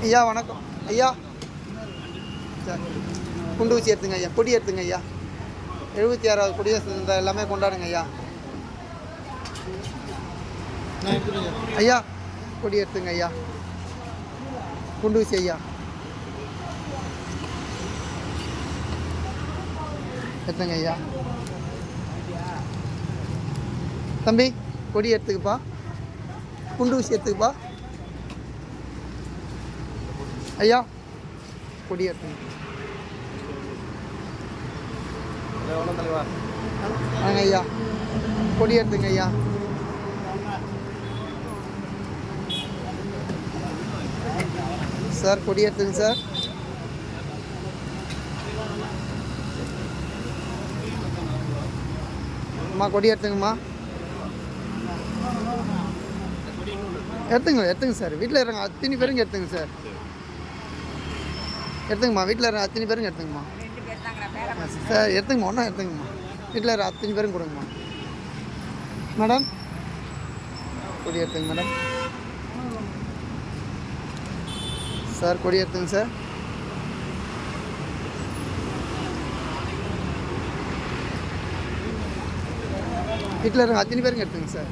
ஐயா வணக்கம் ஐயா. சார் குண்டு ஊசி எடுத்துங்க ஐயா, கொடி எடுத்துங்க ஐயா. 76வது குடியரசு இந்த எல்லாமே கொண்டாடுங்க ஐயா. ஐயா கொடி எடுத்துங்க ஐயா, குண்டு ஊசி ஐயா எடுத்துங்க ஐயா. தம்பி கொடி எடுத்துக்குப்பா, குண்டு ஊசி எடுத்துக்குப்பா ஐயா. கொடி எடுத்துங்க வாங்க ஐயா, கொடி எடுத்துங்க ஐயா. சார் கொடி எடுத்துங்க சார். அம்மா கொடி எடுத்துங்கம்மா, எடுத்துங்க சார். வீட்டில் இருங்க அத்தனை பேருங்க எடுத்துங்க சார். எடுத்துங்கம்மா, வீட்டில் இருங்க அத்தனை பேருங்க எடுத்துங்கம்மா சார். எடுத்துங்கம்மா, ஒன்றா எடுத்துங்கம்மா. வீட்டில் இருக்க அத்தனை பேரும் கொடுங்கம்மா. மேடம் கொடி எடுத்துங்க மேடம். சார் கொடி எடுத்துங்க சார். வீட்டில் இருங்க அத்தனை பேருங்க எடுத்துங்க சார்.